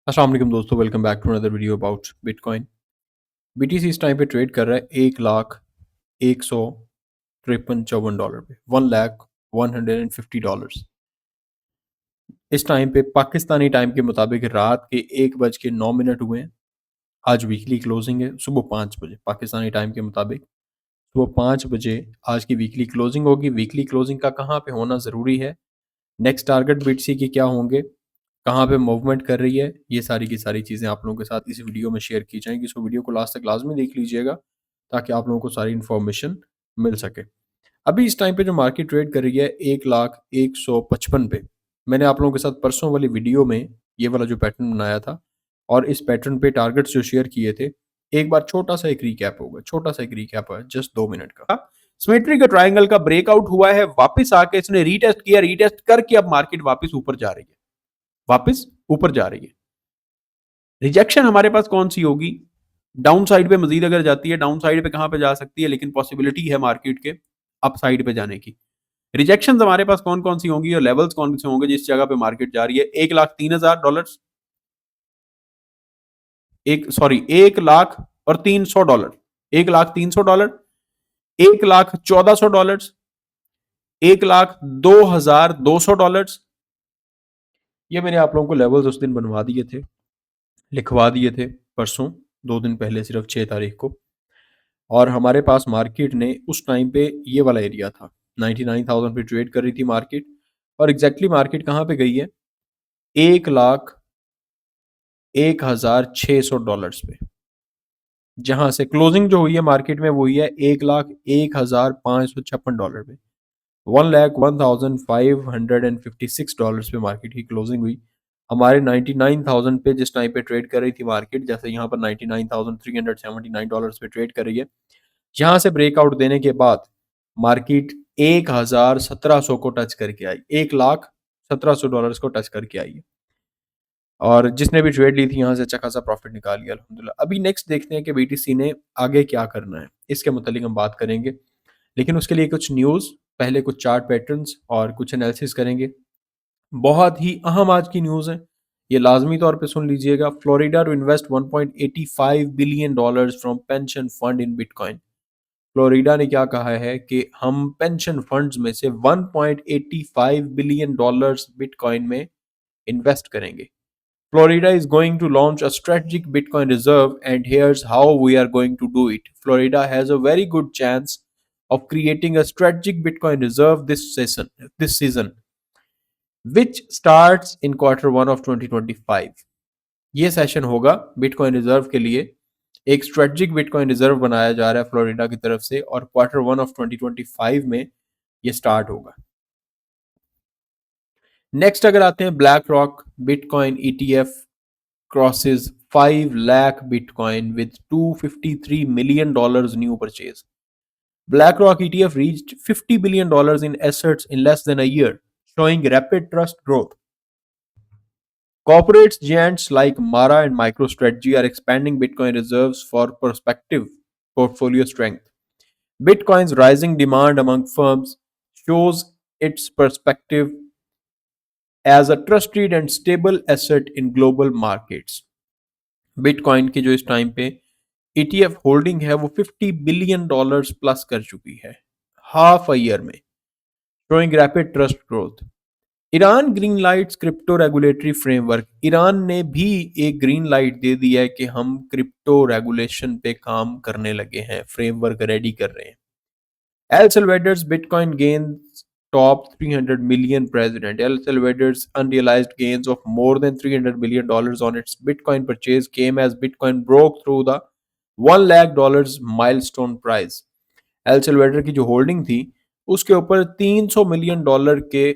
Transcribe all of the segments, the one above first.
अस्सलाम वालेकुम दोस्तों, welcome back to another video about bitcoin. BTC इस टाइम पे ट्रेड कर रहा है 1,01,53,54 पे, $1,01,50। इस टाइम पे पाकिस्तानी टाइम के मुताबिक रात के 1 बज के 9 मिनट हुए हैं। आज वीकली क्लोजिंग है सुबह 5 बजे पाकिस्तानी टाइम के मुताबिक। सुबह 5 बजे आज की वीकली क्लोजिंग होगी। वीकली क्लोजिंग का कहाँ पे होना ज़रूरी है, नेक्स्ट टारगेट बीटीसी के क्या होंगे, कहाँ पे मूवमेंट कर रही है, ये सारी की सारी चीज़ें आप लोगों के साथ इस वीडियो में शेयर की जाएंगी। सो वीडियो को लास्ट तक लाजमी देख लीजिएगा ताकि आप लोगों को सारी इन्फॉर्मेशन मिल सके। अभी इस टाइम पे जो मार्केट ट्रेड कर रही है 1,01,55 पे, मैंने आप लोगों के साथ परसों वाली वीडियो में ये वाला जो पैटर्न बनाया था और इस पैटर्न पे टारगेट्स जो शेयर किए थे, एक बार छोटा सा एक रिकैप होगा, छोटा सा एक रिकैप है जस्ट 2 मिनट का। सिमेट्री का ट्रायंगल का ब्रेकआउट हुआ है, वापस आके इसने रीटेस्ट किया, रीटेस्ट करके अब मार्केट वापस ऊपर जा रही है, वापस ऊपर जा रही है। रिजेक्शन हमारे पास कौन सी होगी, डाउन साइड पे मजीद अगर जाती है, डाउन साइड पे कहां पे जा सकती है, लेकिन पॉसिबिलिटी है मार्केट के अप साइड पे जाने की। रिजेक्शन हमारे पास कौन कौन सी होंगी और लेवल्स कौन से होंगे जिस जगह पे मार्केट जा रही है। $1,03,000, $1,03,000, $1,03,000, $1,14,000, $1,02,200। ये मैंने आप लोगों को लेवल्स उस दिन बनवा दिए थे, लिखवा दिए थे परसों, 2 दिन पहले, सिर्फ 6 तारीख को। और हमारे पास मार्केट ने उस टाइम पे ये वाला एरिया था, 99,000 पे ट्रेड कर रही थी मार्केट। और एग्जैक्टली मार्केट कहाँ पे गई है, 1,01,600 पे, जहां से क्लोजिंग जो हुई है मार्केट में वो हुई है $1,01,556 पे, $1,01,556 पे मार्केट की क्लोजिंग हुई। हमारे 99,000 पे जिस टाइम पे ट्रेड कर रही थी मार्केट, जैसे यहाँ पर $99,379 पे ट्रेड कर रही है, यहाँ से ब्रेकआउट देने के बाद मार्केट 1,1700 को टच करके आई, $1,1700 को टच करके आई है। और जिसने भी ट्रेड ली थी यहाँ से अच्छा खासा प्रॉफिट निकाल लिया अल्हम्दुलिल्लाह। अभी नेक्स्ट देखते हैं कि बीटीसी ने आगे क्या करना है, इसके मुतालिक हम बात करेंगे। लेकिन उसके लिए कुछ न्यूज़, पहले कुछ चार्ट पैटर्न्स और कुछ एनालिसिस करेंगे। बहुत ही अहम आज की न्यूज़ है, ये लाजमी तौर पे सुन लीजिएगा। Florida to invest $1.85 billion from pension fund in bitcoin. Florida ने क्या कहा है कि हम पेंशन फंड्स में से $1.85 बिलियन बिटकॉइन में इन्वेस्ट करेंगे। Florida is going to launch a strategic Bitcoin reserve, and here's how we are going to do it. Florida has a very good chance of creating a strategic Bitcoin reserve this season, which starts in Q1 of 2025. ये session होगा bitcoin reserve के लिए, एक strategic bitcoin reserve बनाया जा रहा है Florida की तरफ से और Q1 ऑफ 2025 में ये स्टार्ट होगा। नेक्स्ट अगर आते हैं, black rock bitcoin ETF crosses 5 lakh Bitcoin with $253 million new purchase. BlackRock ETF reached $50 billion in assets in less than a year, showing rapid trust growth. Corporate giants like Mara and MicroStrategy are expanding Bitcoin reserves for prospective portfolio strength. Bitcoin's rising demand among firms shows its perspective as a trusted and stable asset in global markets. Bitcoin की जो इस time पे ETF holding है वो $50 billion plus कर चुकी है half a year में, showing rapid trust growth. Iran green lights crypto regulatory framework. Iran ने भी एक ग्रीन लाइट दे दी है कि हम क्रिप्टो रेगुलेशन पे काम करने लगे हैं, फ्रेमवर्क रेडी कर रहे हैं। El Salvador's Bitcoin gains top 300 million president. El Salvador's unrealized gains of more than $300 million on its Bitcoin purchase came as Bitcoin broke through the $1 lakh milestone price. El Salvador की जो holding थी उसके ऊपर $300 million के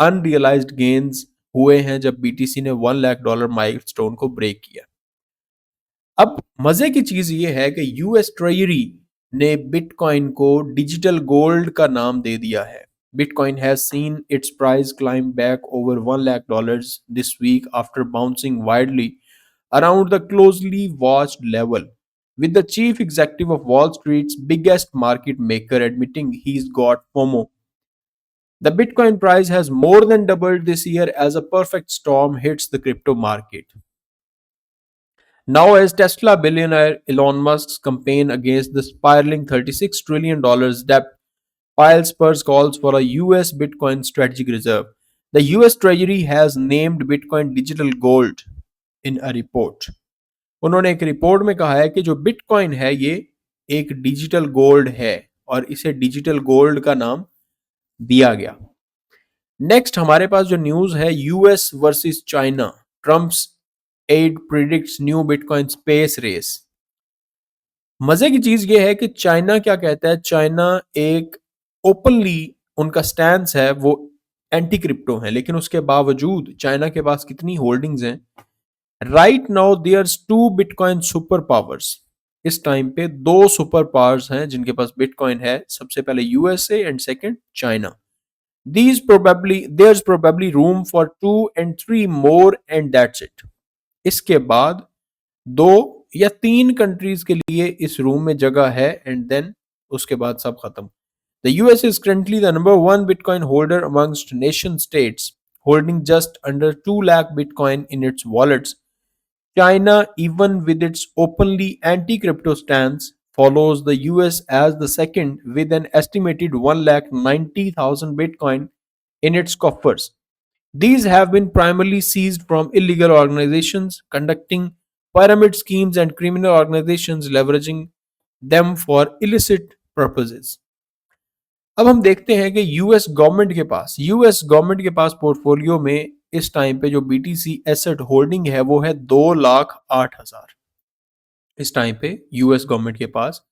unrealised gains हुए हैं जब BTC ने $1 लाख माइलस्टोन को ब्रेक किया। अब मजे की चीज ये है कि यूएस ट्रेजरी ने बिटकॉइन को डिजिटल गोल्ड का नाम दे दिया है। Bitcoin has seen its price climb back over $1 lakh this week after bouncing widely around the closely watched level, with the chief executive of Wall Street's biggest market maker admitting he's got FOMO. The Bitcoin price has more than doubled this year as a perfect storm hits the crypto market. Now, as Tesla billionaire Elon Musk's campaign against the spiraling $36 trillion debt piles spurs calls for a US Bitcoin strategic reserve. The US Treasury has named Bitcoin digital gold in a report. उन्होंने एक report में कहा है कि जो bitcoin है ये एक डिजिटल गोल्ड है और इसे डिजिटल गोल्ड का नाम दिया गया। नेक्स्ट हमारे पास जो न्यूज है US versus China, Trump's ad predicts new bitcoin space race. मजे की चीज ये है कि चाइना क्या कहता है, चाइना एक ओपनली उनका स्टैंस है वो एंटी क्रिप्टो है, लेकिन उसके बावजूद चाइना के पास कितनी होल्डिंग्स हैं। Right now there's two bitcoin superpowers. इस टाइम पे दो सुपर पावर्स हैं जिनके पास बिटकॉइन है, सबसे पहले USA and second China. there's probably room for 2 and 3 more and that's it। इसके बाद 2 या 3 कंट्रीज के लिए इस रूम में जगह है एंड देन उसके बाद सब खत्म। The US is currently the number one Bitcoin holder amongst nation states, holding just under 2 lakh Bitcoin in its wallets. China, even with its openly anti-crypto stance, follows the US as the second with an estimated 1,90,000 Bitcoin in its coffers. These have been primarily seized from illegal organizations conducting pyramid schemes and criminal organizations leveraging them for illicit purposes. अब हम देखते हैं कि US government के पास portfolio में इस time पे जो बीटीसी एसेट होल्डिंग है वो है 2,08,000। इस टाइम पे यूएस गवर्नमेंट के पास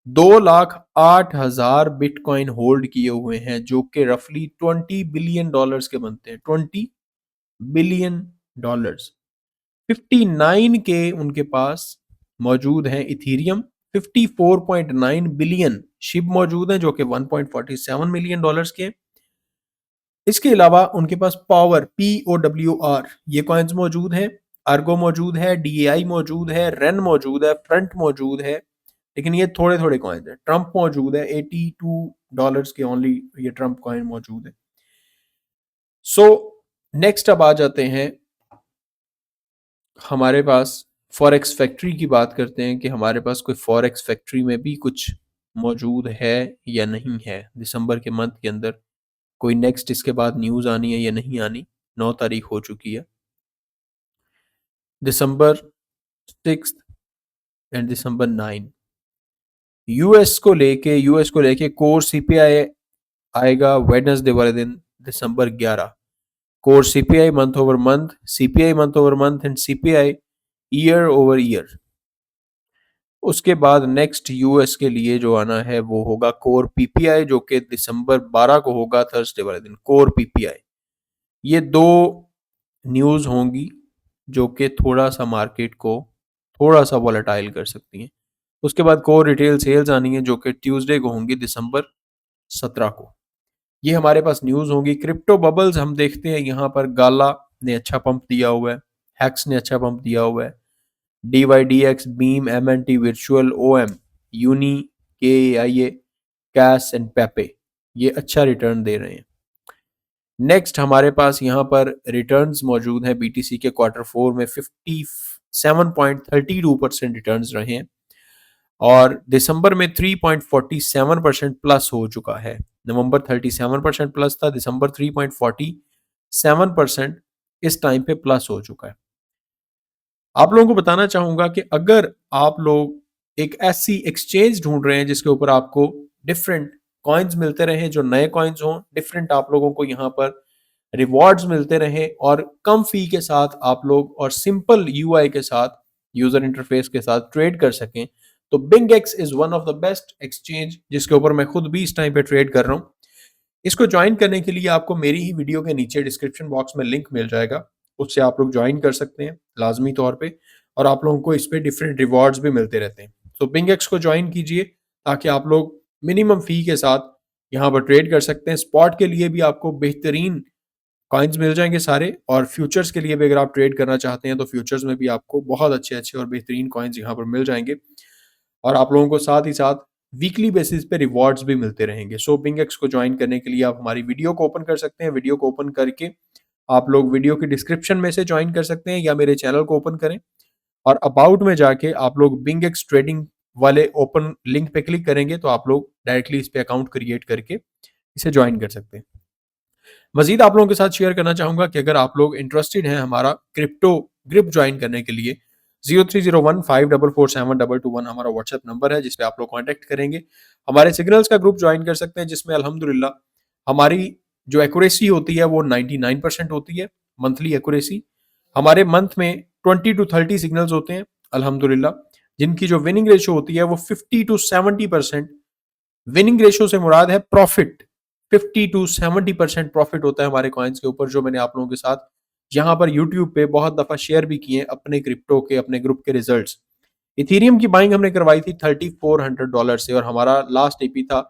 2,08,000 बिटकॉइन होल्ड किए हुए हैं जो कि रफली $20 बिलियन के बनते हैं। $20 बिलियन। 59 के उनके पास मौजूद हैं इथीरियम। 54.9 बिलियन शिप मौजूद हैं जो कि $1.47 मिलियन के। इसके अलावा उनके पास पावर POWR ये कॉइन्स मौजूद हैं, अर्गो मौजूद है, DAI मौजूद है, रेन मौजूद है, फ्रंट मौजूद है, लेकिन ये थोड़े थोड़े कॉइन्स हैं। ट्रम्प मौजूद है, $82 के ओनली ये ट्रम्प कॉइन मौजूद है। सो नेक्स्ट अब आ जाते हैं हमारे पास फॉरेक्स फैक्ट्री की बात करते हैं कि हमारे पास कोई फॉरेक्स फैक्ट्री में भी कुछ मौजूद है या नहीं है। दिसंबर के मंथ के अंदर कोई नेक्स्ट इसके बाद न्यूज़ आनी है या नहीं आनी। 9 तारीख हो चुकी है। दिसंबर 6 एंड दिसंबर 9 यूएस को लेके कोर सीपीआई आएगा वेडनेसडे वाले दिन दिसंबर 11। Core CPI month over month, CPI month over month and CPI year over year. उसके बाद नेक्स्ट यूएस के लिए जो आना है वो होगा कोर पीपीआई जो कि दिसंबर 12 को होगा थर्सडे वाले दिन। कोर पीपीआई ये 2 न्यूज़ होंगी जो कि थोड़ा सा मार्केट को थोड़ा सा वॉलेटाइल कर सकती हैं। उसके बाद कोर रिटेल सेल्स आनी है जो कि ट्यूसडे को होंगी दिसंबर 17 को। ये हमारे पास न्यूज़ होंगी। क्रिप्टो बबल्स हम देखते हैं यहाँ पर गाला ने अच्छा पंप दिया हुआ है, हैक्स ने अच्छा पंप दिया हुआ है, DYDX, Beam, MNT, Virtual, OM, Uni, KAIA, cash and Pepe ये अच्छा रिटर्न दे रहे हैं। नेक्स्ट हमारे पास यहाँ पर रिटर्न्स मौजूद हैं। बीटीसी के Q4 में 57.32% रिटर्न्स रहे हैं और दिसंबर में 3.47% प्लस हो चुका है। नवंबर 37% प्लस था, दिसंबर 3.47% इस टाइम पे प्लस हो चुका है। आप लोगों को बताना चाहूंगा कि अगर आप लोग एक ऐसी एक्सचेंज ढूंढ रहे हैं जिसके ऊपर आपको डिफरेंट कॉइन्स मिलते रहे, जो नए कॉइन्स हों, डिफरेंट आप लोगों को यहाँ पर रिवॉर्ड्स मिलते रहे और कम फी के साथ आप लोग और सिंपल यूआई के साथ, यूजर इंटरफेस के साथ ट्रेड कर सकें, तो BingX is one of the best exchange जिसके ऊपर मैं खुद भी इस टाइम पे ट्रेड कर रहा हूँ। इसको ज्वाइन करने के लिए आपको मेरी ही वीडियो के नीचे डिस्क्रिप्शन बॉक्स में लिंक मिल जाएगा, उससे आप लोग ज्वाइन कर सकते हैं लाजमी तौर पे और आप लोगों को इस पे डिफरेंट रिवॉर्ड्स भी मिलते रहते हैं। तो बिंगेक्स को ज्वाइन कीजिए ताकि आप लोग मिनिमम फी के साथ यहाँ पर ट्रेड कर सकते हैं। स्पॉट के लिए भी आपको बेहतरीन कॉइन्स मिल जाएंगे सारे, और फ्यूचर्स के लिए भी अगर आप ट्रेड करना चाहते हैं तो फ्यूचर्स में भी आपको बहुत अच्छे अच्छे और बेहतरीन कॉइन्स यहाँ पर मिल जाएंगे और आप लोगों को साथ ही साथ वीकली बेसिस पे रिवॉर्ड्स भी मिलते रहेंगे। सो बिंगेक्स को ज्वाइन करने के लिए आप हमारी वीडियो को ओपन कर सकते हैं। वीडियो को ओपन करके आप लोग वीडियो की डिस्क्रिप्शन में से ज्वाइन कर सकते हैं या मेरे चैनल को ओपन करें। और अबाउट में जाके आप लोग बिंगेक्स ट्रेडिंग वाले ओपन लिंक पे क्लिक करेंगे तो आप लोग डायरेक्टली इस पे अकाउंट क्रिएट करके इसे ज्वाइन कर सकते हैं। मजीद आप लोगों के साथ शेयर करना चाहूंगा कि अगर आप लोग इंटरेस्टेड हैं हमारा क्रिप्टो ग्रुप ज्वाइन करने के लिए 0301544722 हमारा व्हाट्सएप नंबर है जिसपे आप लोग कांटेक्ट करेंगे। हमारे सिग्नल्स का ग्रुप ज्वाइन कर सकते हैं जिसमें अल्हम्दुलिल्लाह हमारी जो एक्यूरेसी होती है वो 99% होती है, मंथली एक्यूरेसी। हमारे मंथ में 20 to 30 सिग्नल्स होते हैं अल्हम्दुलिल्लाह, जिनकी जो विनिंग रेशियो होती है वो 50 to 70%। विनिंग रेशियो से मुराद है प्रॉफिट। 50 to 70% प्रॉफिट होता है हमारे कॉइन्स के ऊपर, जो मैंने आप लोगों के साथ यहाँ पर यूट्यूब पे बहुत दफा शेयर भी किए अपने क्रिप्टो के अपने ग्रुप के रिजल्ट्स। इथीरियम की बाइंग हमने करवाई थी $3400 से और हमारा लास्ट एपी था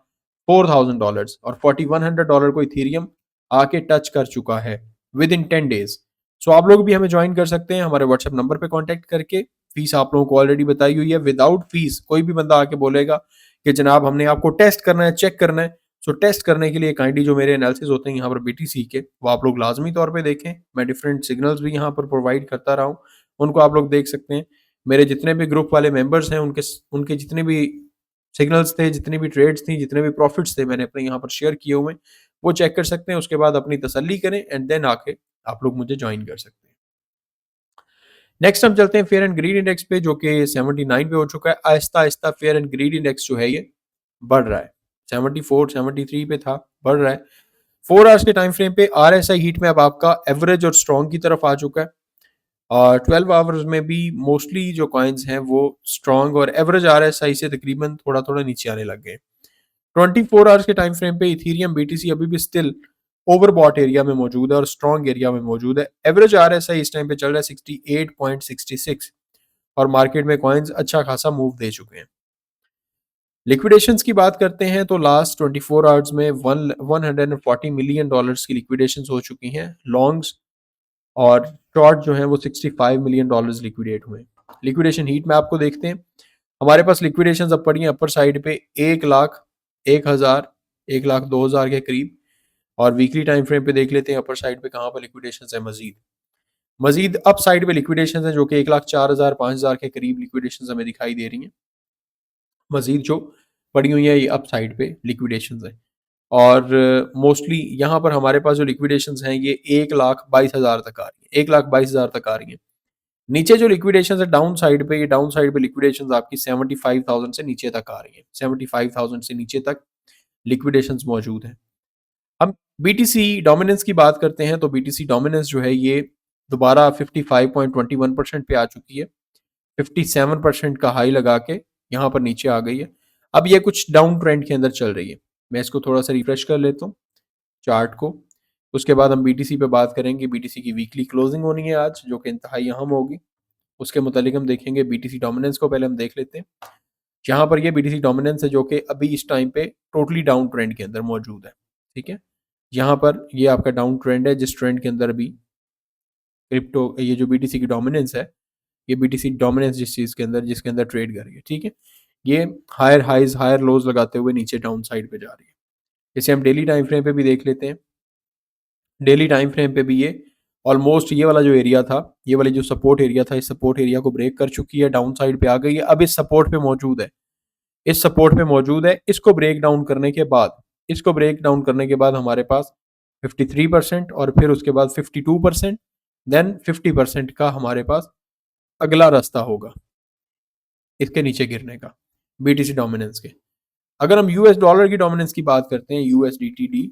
$4000 और $4100 को इथीरियम आके टच कर चुका है विद इन 10 days। सो आप लोग भी हमें ज्वाइन कर सकते हैं हमारे व्हाट्सएप नंबर पे कांटेक्ट करके। फीस आप लोगों को ऑलरेडी बताई हुई है, विदाउट फीस कोई भी बंदा आके बोलेगा कि जनाब हमने आपको टेस्ट करना है, चेक करना है। सो टेस्ट करने के लिए काइंडली जो मेरे एनालिसिस होते हैं यहाँ पर बीटीसी के, वो आप लोग लाजमी तौर पे देखें। मैं डिफरेंट सिग्नल्स भी यहाँ पर प्रोवाइड करता रहा हूँ, उनको आप लोग देख सकते हैं। मेरे जितने भी ग्रुप वाले मेंबर्स हैं उनके उनके जितने भी सिग्नल्स थे, जितनी भी ट्रेड्स थी, जितने भी प्रॉफिट्स थे, मैंने अपने यहाँ पर शेयर किए हुए, वो चेक कर सकते हैं। उसके बाद अपनी तसल्ली करें एंड देन आके आप लोग मुझे ज्वाइन कर सकते हैं। नेक्स्ट हम चलते हैं फेयर एंड ग्रीड इंडेक्स पे, जो कि 79 पे हो चुका है। Aahista Aahista fair and greed index जो है ये बढ़ रहा है। 74 73 पे था, बढ़ रहा है। 4 आवर्स के टाइम फ्रेम पे RSI हीट मैप आपका एवरेज और स्ट्रॉन्ग की तरफ आ चुका है और 12 आवर्स में भी मोस्टली जो कॉइन्स हैं वो स्ट्रॉन्ग और एवरेज RSI से तकरीबन थोड़ा थोड़ा नीचे आने लग गए। 24 आवर्स के टाइम फ्रेम पे इथीरियम BTC अभी भी स्टिल ओवरबॉट एरिया में मौजूद है और स्ट्रॉन्ग एरिया में मौजूद है। एवरेज RSI इस टाइम पे चल रहा है 68.66 और मार्केट में कॉइन्स अच्छा खासा मूव दे चुके हैं। लिक्विडेशंस की बात करते हैं तो लास्ट 24 आवर्स में 140 मिलियन डॉलर्स की लिक्विडेशंस हो चुकी हैं लॉन्ग्स, और शॉर्ट जो है वो 65 मिलियन डॉलर्स लिक्विडेट हुए। लिक्विडेशन हीट में आपको देखते हैं, हमारे पास लिक्विडेशंस अब पड़ी हैं अपर साइड पे 1 लाख 1,000 1 लाख 2,000 के करीब। और वीकली टाइम फ्रेम पे देख लेते हैं अपर साइड पे कहाँ पर लिक्विडेशंस है। मजीद मजीद अप साइड पे लिक्विडेशंस हैं जो कि 1,04,000 5,000 के करीब लिक्विडेशंस हमें दिखाई दे रही हैं। मजीद जो पड़ी हुई है ये अप साइड पे लिक्विडेशंस है और मोस्टली यहाँ पर हमारे पास जो लिक्विडेशंस हैं ये 1,22,000 तक आ रही है, 1,22,000 तक आ रही है। नीचे जो लिक्विडेशन है डाउन साइड पे, ये डाउन साइड पे लिक्विडेशन आपकी 75,000 से नीचे तक आ रही है। 75,000 से नीचे तक लिक्विडेशन मौजूद है। हम BTC डोमिनेंस की बात करते हैं तो BTC डोमिनेंस जो है ये दोबारा 55.21% पे आ चुकी है। 57% का हाई लगा के यहाँ पर नीचे आ गई है। अब ये कुछ डाउन ट्रेंड के अंदर चल रही है। मैं इसको थोड़ा सा रिफ्रेश कर लेता हूँ चार्ट को। उसके बाद हम BTC पे बात करेंगे। BTC की वीकली क्लोजिंग होनी है आज, जो कि इंतहाई अहम होगी। उसके मुतालिक हम देखेंगे BTC डोमिनेंस को पहले हम देख लेते हैं। यहाँ पर ये BTC डोमिनेंस है जो कि अभी इस टाइम पे टोटली डाउन ट्रेंड के अंदर मौजूद है। ठीक है, यहाँ पर ये आपका डाउन ट्रेंड है जिस ट्रेंड के अंदर अभी क्रिप्टो ये जो BTC की डोमिनेंस है, ये BTC डोमिनेंस जिस चीज़ के अंदर जिसके अंदर ट्रेड कर रही है। ठीक है, ये हायर हाइज हायर लोज लगाते हुए नीचे डाउन साइड पे जा रही है। इसे हम डेली टाइम फ्रेम पे भी देख लेते हैं। डेली टाइम फ्रेम पे भी ये ऑलमोस्ट ये वाला जो एरिया था, ये वाली जो सपोर्ट एरिया था, इस सपोर्ट एरिया को ब्रेक कर चुकी है, डाउन साइड पे आ गई है। अब इस सपोर्ट पे मौजूद है, इस सपोर्ट पे मौजूद है। इसको ब्रेक डाउन करने के बाद, इसको ब्रेक डाउन करने के बाद हमारे पास 53% और फिर उसके बाद 52%, देन 50% का हमारे पास अगला रास्ता होगा इसके नीचे गिरने का BTC डोमिनेंस के। अगर हम US डॉलर की डोमिनेंस की बात करते हैं, USDTD,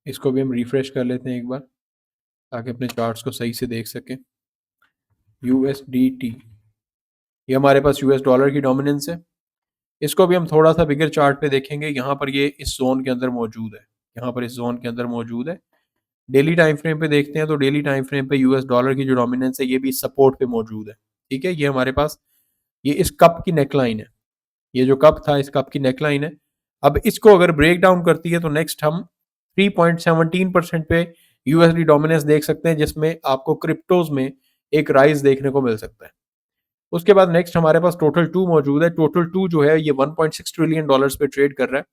इसको भी हम रिफ्रेश कर लेते हैं एक बार ताकि अपने चार्ट्स को सही से देख सकें। USDT ये हमारे पास US डॉलर की डोमिनेंस है। इसको भी हम थोड़ा सा बिगर चार्ट पे देखेंगे। यहाँ पर ये इस जोन के अंदर मौजूद है, यहाँ पर इस जोन के अंदर मौजूद है। डेली टाइम फ्रेम पे देखते हैं तो डेली टाइम फ्रेम पे US डॉलर की जो डोमिनेंस है ये भी सपोर्ट पे मौजूद है। ठीक है, ये हमारे पास ये इस कप की नेकलाइन है, ये जो कप था इस कप की नेकलाइन है। अब इसको अगर ब्रेक डाउन करती है तो नेक्स्ट हम 3.17% पे USD डोमिनेंस देख सकते हैं, जिसमें आपको क्रिप्टोज में एक राइज देखने को मिल सकता है। उसके बाद नेक्स्ट हमारे पास टोटल 2 मौजूद है। टोटल 2 जो है ये $1.6 ट्रिलियन पे ट्रेड कर रहा है।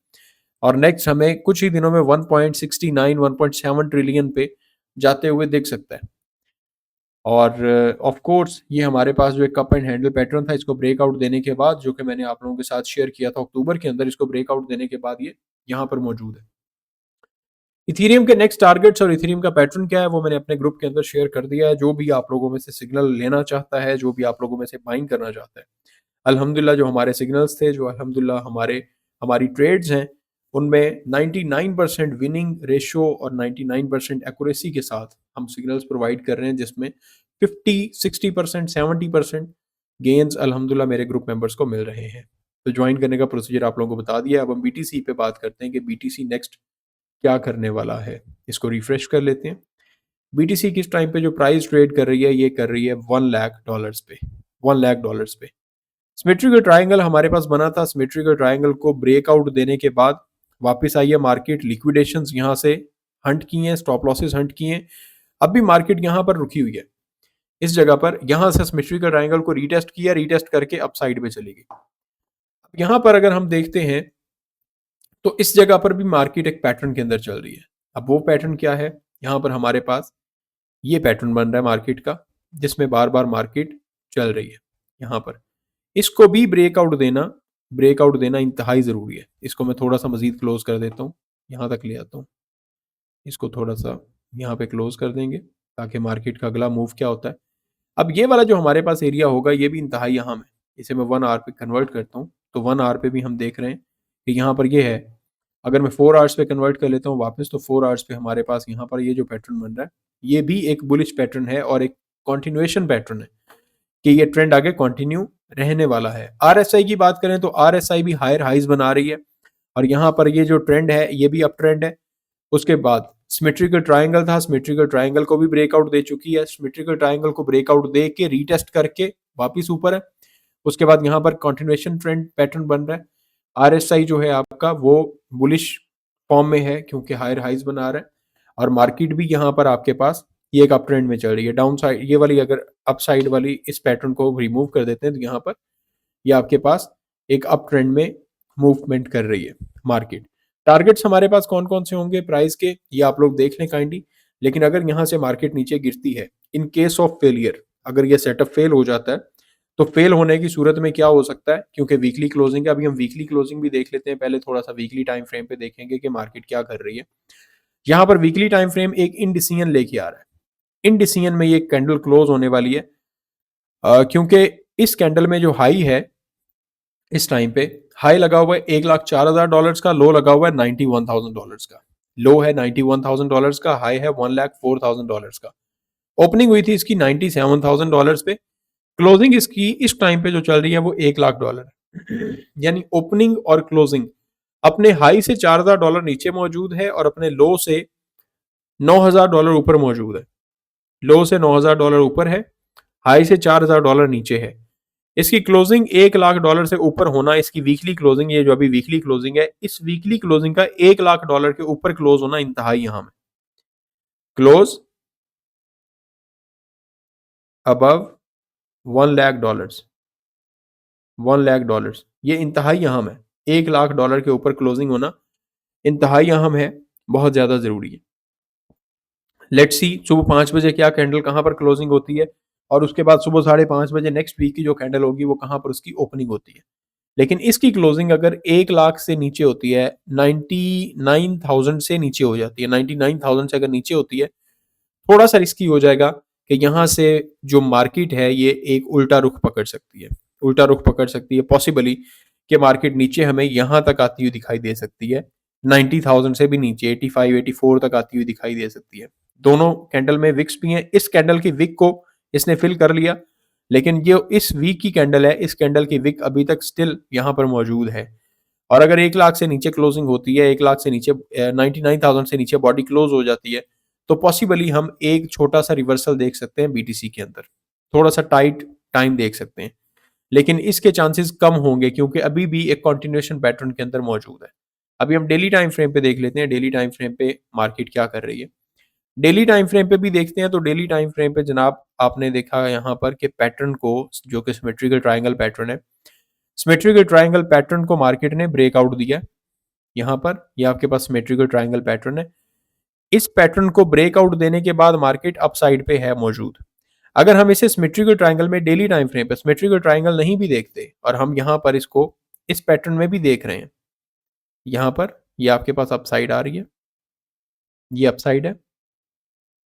और नेक्स्ट हमें कुछ ही दिनों में 1.69 1.7 ट्रिलियन पे जाते हुए दिख सकता है। और ऑफ कोर्स ये हमारे पास जो एक कप एंड हैंडल पैटर्न था, इसको ब्रेकआउट देने के बाद, जो कि मैंने आप लोगों के साथ शेयर किया था अक्टूबर के अंदर, इसको ब्रेकआउट देने के बाद ये यहाँ पर मौजूद है। इथेरियम के नेक्स्ट टारगेट्स और इथेरियम का पैटर्न क्या है वो मैंने अपने ग्रुप के अंदर शेयर कर दिया है। जो भी आप लोगों में से सिग्नल लेना चाहता है, जो भी आप लोगों में से बाइंग करना चाहता है, अल्हम्दुलिल्लाह जो हमारे सिग्नल्स थे, जो अल्हम्दुलिल्लाह हमारी ट्रेड्स हैं, उनमें 99% विनिंग रेशियो और 99% एक्यूरेसी के साथ हम सिग्नल्स प्रोवाइड कर रहे हैं, जिसमें 50 60% 70% गेन्स अल्हम्दुलिल्लाह मेरे ग्रुप मेंबर्स को मिल रहे हैं। तो ज्वाइन करने का प्रोसीजर आप लोगों को बता दिया। अब हम बीटीसी पे बात करते हैं कि बीटीसी नेक्स्ट क्या करने वाला है। इसको रिफ्रेश कर लेते हैं। बीटीसी किस टाइम पे जो प्राइस ट्रेड कर रही है, ये कर रही है $1 लाख पे, $1 लाख पे। सिमेट्रिकल ट्रायंगल हमारे पास बना था। सिमेट्रिकल ट्रायंगल को ब्रेकआउट देने के बाद वापस आई है मार्केट। लिक्विडेशंस यहाँ से हंट की हैं, स्टॉप लॉसेस हंट किए हैं। अब भी मार्केट यहाँ पर रुकी हुई है, इस जगह पर। यहाँ से सिमेट्रिकल ट्रायंगल को रीटेस्ट किया, रीटेस्ट करके अपसाइड में चली गई। अब यहाँ पर अगर हम देखते हैं तो इस जगह पर भी मार्केट एक पैटर्न के अंदर चल रही है। अब वो पैटर्न क्या है, यहाँ पर हमारे पास ये पैटर्न बन रहा है मार्केट का, जिसमें बार बार मार्केट चल रही है। यहाँ पर इसको भी ब्रेकआउट देना इंतहाई ज़रूरी है। इसको मैं थोड़ा सा मजीद क्लोज कर देता हूँ, यहाँ तक ले आता हूँ। इसको थोड़ा सा यहाँ पे क्लोज कर देंगे ताकि मार्केट का अगला मूव क्या होता है। अब ये वाला जो हमारे पास एरिया होगा, ये भी इंतहाई अहम है। इसे मैं 1 आवर पे कन्वर्ट करता हूँ, तो 1 आवर पे भी हम देख रहे हैं कि यहाँ पर ये है। अगर मैं 4 आवर्स पे कन्वर्ट कर लेता हूँ वापस, तो 4 आवर्स पे हमारे पास यहाँ पर ये जो पैटर्न बन रहा है, ये भी एक बुलिश पैटर्न है और एक कॉन्टिन्यूएशन पैटर्न है कि ये ट्रेंड आगे कंटिन्यू रहने वाला है। आरएसआई की बात करें तो आरएसआई भी हायर हाइज बना रही है और यहाँ पर ये जो ट्रेंड है ये भी अप ट्रेंड है। उसके बाद सिमेट्रिकल ट्रायंगल था, सिमेट्रिकल ट्रायंगल को भी ब्रेकआउट दे चुकी है। सिमेट्रिकल ट्रायंगल को ब्रेकआउट दे के रीटेस्ट करके वापिस ऊपर है। उसके बाद यहाँ पर कंटिन्यूएशन ट्रेंड पैटर्न बन रहा है। आरएसआई जो है आपका वो बुलिश फॉर्म में है क्योंकि हायर हाइज बना रहा है और मार्केट भी यहाँ पर आपके पास ये एक अप ट्रेंड में चल रही है। डाउन साइड ये वाली अगर अप साइड वाली इस पैटर्न को रिमूव कर देते हैं तो यहाँ पर ये आपके पास एक अप ट्रेंड में मूवमेंट कर रही है मार्केट। टारगेट्स हमारे पास कौन कौन से होंगे प्राइस के, ये आप लोग देख लें काइंडली। लेकिन अगर यहाँ से मार्केट नीचे गिरती है, इन केस ऑफ फेलियर, अगर ये सेटअप फेल हो जाता है, तो फेल होने की सूरत में क्या हो सकता है, क्योंकि वीकली क्लोजिंग है। अभी हम वीकली क्लोजिंग भी देख लेते हैं। पहले थोड़ा सा वीकली टाइम फ्रेम पे देखेंगे कि मार्केट क्या कर रही है। यहाँ पर वीकली टाइम फ्रेम एक इनडिसीजन लेके आ रहा है। इनडिसीजन में ये कैंडल क्लोज होने वाली है क्योंकि इस कैंडल में जो हाई है, इस टाइम पे हाई लगा हुआ है $1,04,000 का, लो लगा हुआ है $91,000 का। लो है $91,000 का, हाई है $1,04,000 का। ओपनिंग हुई थी इसकी $97,000 पे। क्लोजिंग इसकी इस टाइम पे जो चल रही है वो $1,00,000 है। यानी ओपनिंग और क्लोजिंग अपने हाई से $4,000 नीचे मौजूद है और अपने लो से $9,000 ऊपर मौजूद है। लो से $9,000 ऊपर है, हाई से $4,000 नीचे है। इसकी क्लोजिंग $1,00,000 से ऊपर होना, इसकी वीकली क्लोजिंग, ये जो अभी वीकली क्लोजिंग है, इस वीकली क्लोजिंग का $1,00,000 के ऊपर क्लोज होना इंतहाई अहम है। क्लोज अबव $1,00,000, $1,00,000 ये इंतहाई अहम है। $1,00,000 के ऊपर क्लोजिंग होना इंतहाई अहम है, बहुत ज्यादा जरूरी है। लेट्स सी सुबह 5 बजे क्या कैंडल कहां पर क्लोजिंग होती है और उसके बाद सुबह 5:30 बजे नेक्स्ट वीक की जो कैंडल होगी वो कहां पर उसकी ओपनिंग होती है। लेकिन इसकी क्लोजिंग अगर 1,00,000 से नीचे होती है, 99,000 से नीचे हो जाती है, 99,000 से अगर नीचे होती है, थोड़ा सा रिस्की हो जाएगा कि यहाँ से जो मार्केट है ये एक उल्टा रुख पकड़ सकती है। उल्टा रुख पकड़ सकती है, पॉसिबली कि मार्केट नीचे हमें यहाँ तक आती हुई दिखाई दे सकती है। 90,000 से भी नीचे 85 84 तक आती हुई दिखाई दे सकती है। दोनों कैंडल में विक्स भी हैं। इस कैंडल की विक को इसने फिल कर लिया, लेकिन जो इस वीक की कैंडल है, इस कैंडल की विक अभी तक स्टिल यहाँ पर मौजूद है। और अगर 1,00,000 से नीचे क्लोजिंग होती है, 1,00,000 से नीचे 99,000 से नीचे बॉडी क्लोज हो जाती है, तो पॉसिबली हम एक छोटा सा रिवर्सल देख सकते हैं बीटीसी के अंदर। थोड़ा सा टाइट टाइम देख सकते हैं, लेकिन इसके चांसेस कम होंगे क्योंकि अभी भी एक कंटिन्यूएशन पैटर्न के अंदर मौजूद है। अभी हम डेली टाइम फ्रेम पे देख लेते हैं, डेली टाइम फ्रेम पे मार्केट क्या कर रही है। डेली टाइम फ्रेम पे भी देखते हैं, तो डेली टाइम फ्रेम पे जनाब आपने देखा यहाँ पर कि पैटर्न को, जो कि सिमेट्रिकल ट्रायंगल पैटर्न है, सिमेट्रिकल ट्रायंगल पैटर्न को मार्केट ने ब्रेकआउट दिया। यहाँ पर ये आपके पास सिमेट्रिकल ट्रायंगल पैटर्न है। इस पैटर्न को ब्रेकआउट देने के बाद मार्केट अपसाइड पे है मौजूद। अगर हम इसे सिमेट्रिकल ट्रायंगल में डेली टाइम फ्रेम पे सिमेट्रिकल ट्रायंगल नहीं भी देखते और हम यहाँ पर इसको इस पैटर्न में भी देख रहे हैं, यहाँ पर ये आपके पास अपसाइड आ रही है, ये अपसाइड है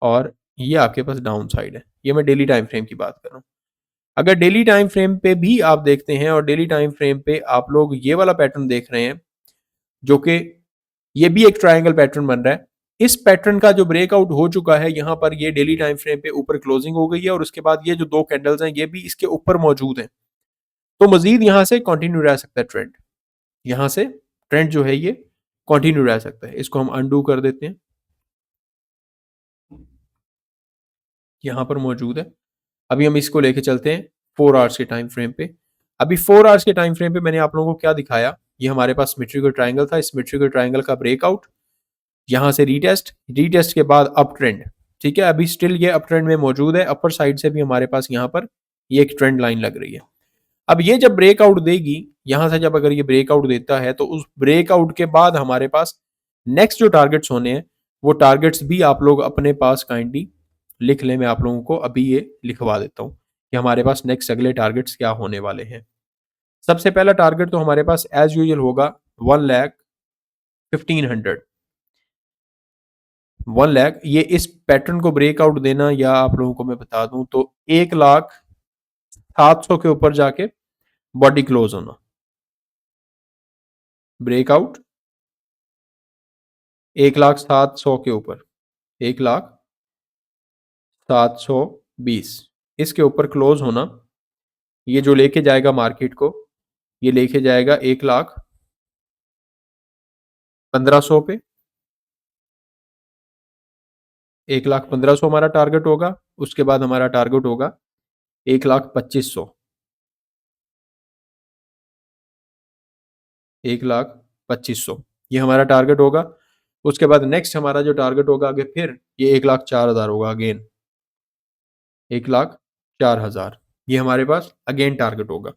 और ये आपके पास डाउन साइड है। ये मैं डेली टाइम फ्रेम की बात कर रहा हूँ। अगर डेली टाइम फ्रेम पे भी आप देखते हैं और डेली टाइम फ्रेम पे आप लोग ये वाला पैटर्न देख रहे हैं, जो कि ये भी एक ट्रायंगल पैटर्न बन रहा है। इस पैटर्न का जो ब्रेकआउट हो चुका है, यहाँ पर ये डेली टाइम फ्रेम पे ऊपर क्लोजिंग हो गई है और उसके बाद ये जो दो कैंडल्स हैं ये भी इसके ऊपर मौजूद हैं। तो मजीद यहाँ से कंटिन्यू रह सकता है ट्रेंड, यहाँ से ट्रेंड जो है ये कंटिन्यू रह सकता है। इसको हम अनडू कर देते हैं, यहाँ पर मौजूद है। अभी हम इसको लेके चलते हैं 4 आवर्स के टाइम फ्रेम पे। अभी 4 आवर्स के टाइम फ्रेम पे मैंने आप लोगों को क्या दिखाया, ये हमारे पास सिमेट्रिकल ट्रायंगल था। इस सिमेट्रिकल ट्रायंगल का ब्रेकआउट, यहाँ से रीटेस्ट, रीटेस्ट के बाद अप ट्रेंड। ठीक है, अभी स्टिल ये अप ट्रेंड में मौजूद है। अपर साइड से भी हमारे पास यहाँ पर ये एक ट्रेंड लाइन लग रही है। अब ये जब ब्रेकआउट देगी, यहाँ से जब अगर ये ब्रेकआउट देता है तो उस ब्रेकआउट के बाद हमारे पास नेक्स्ट जो टारगेट्स होने हैं वो टारगेट्स भी आप लोग अपने पास काइंडली लिख लें। मैं आप लोगों को अभी ये लिखवा देता हूँ कि हमारे पास नेक्स्ट अगले टारगेट्स क्या होने वाले हैं। सबसे पहला टारगेट तो हमारे पास एज यूजुअल होगा 1,15,000। 1,00,000 ये इस पैटर्न को ब्रेकआउट देना, या आप लोगों को मैं बता दूं तो 1,07,000 के ऊपर जाके बॉडी क्लोज होना। ब्रेकआउट 1,07,000 के ऊपर, 1,07,20 इसके ऊपर क्लोज होना। ये जो लेके जाएगा मार्केट को, ये लेके जाएगा 1,15,000 पे। 1,15,000 हमारा टारगेट होगा। उसके बाद हमारा टारगेट होगा 1,25,000। 1,25,000 ये हमारा टारगेट होगा। उसके बाद नेक्स्ट हमारा जो टारगेट होगा आगे फिर ये 1,04,000 होगा। अगेन 1,04,000 ये हमारे पास अगेन टारगेट होगा।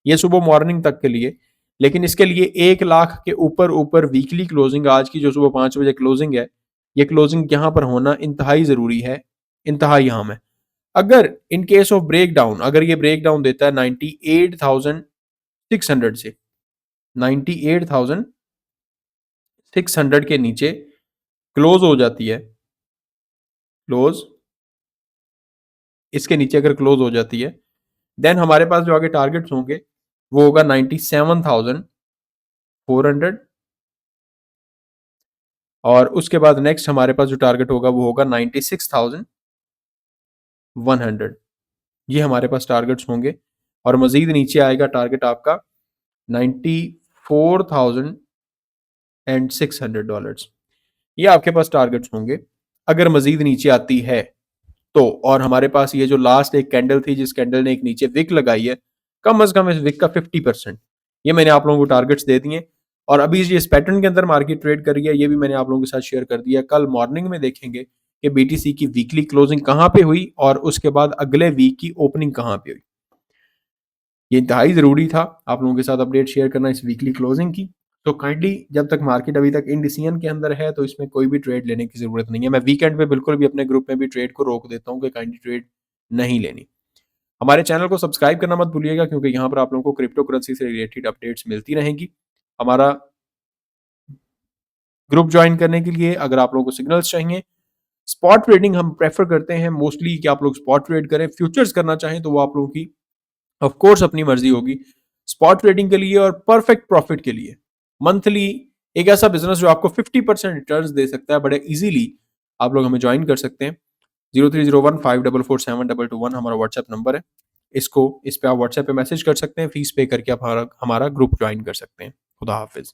ये सुबह मॉर्निंग तक के लिए। लेकिन इसके लिए 1,00,000 के ऊपर ऊपर वीकली क्लोजिंग, आज की जो सुबह 5 बजे क्लोजिंग है, ये क्लोजिंग यहाँ पर होना इंतहाई ज़रूरी है, इंतहाई अहम है। अगर in case of breakdown, अगर ये ब्रेक डाउन देता है 98,600 से, 98,600 के नीचे क्लोज हो जाती है, क्लोज इसके नीचे अगर क्लोज हो जाती है, देन हमारे पास जो आगे टारगेट्स होंगे वो होगा 97,400। और उसके बाद नेक्स्ट हमारे पास जो टारगेट होगा वो होगा 96,100। ये हमारे पास टारगेट्स होंगे। और मजीद नीचे आएगा टारगेट आपका $94,600। ये आपके पास टारगेट्स होंगे। अगर मजीद नीचे आती है तो, और हमारे पास ये जो लास्ट एक कैंडल थी जिस कैंडल ने एक नीचे विक लगाई है, कम से कम इस विक का 50%, ये मैंने आप लोगों को टारगेट्स दे दिए। और अभी इस पैटर्न के अंदर मार्केट ट्रेड कर रही है, ये भी मैंने आप लोगों के साथ शेयर कर दिया। कल मॉर्निंग में देखेंगे कि बीटीसी की वीकली क्लोजिंग कहाँ पे हुई और उसके बाद अगले वीक की ओपनिंग कहाँ पे हुई। ये इंतहाई ज़रूरी था आप लोगों के साथ अपडेट शेयर करना इस वीकली क्लोजिंग की। तो काइंडली जब तक मार्केट अभी तक इंडिसीजन के अंदर है तो इसमें कोई भी ट्रेड लेने की ज़रूरत नहीं है। मैं वीकेंड पे बिल्कुल भी अपने ग्रुप में भी ट्रेड को रोक देता हूँ कि काइंडली ट्रेड नहीं लेनी। हमारे चैनल को सब्सक्राइब करना मत भूलिएगा, क्योंकि यहाँ पर आप लोगों को क्रिप्टो करेंसी से रिलेटेड अपडेट्स मिलती रहेंगी। हमारा ग्रुप ज्वाइन करने के लिए अगर आप लोगों को सिग्नल्स चाहिए, स्पॉट ट्रेडिंग हम प्रेफर करते हैं मोस्टली कि आप लोग स्पॉट ट्रेड करें। फ्यूचर्स करना चाहें तो वो आप लोगों की ऑफ कोर्स अपनी मर्जी होगी। स्पॉट ट्रेडिंग के लिए और परफेक्ट प्रॉफिट के लिए मंथली एक ऐसा बिजनेस जो आपको 50% रिटर्न्स दे सकता है बड़े इजीली, आप लोग हमें ज्वाइन कर सकते हैं। 0301544722 हमारा व्हाट्सएप नंबर है। इस पे आप व्हाट्सएप पे मैसेज कर सकते हैं, फीस पे करके आप हमारा ग्रुप ज्वाइन कर सकते हैं। खुदा हाफिज।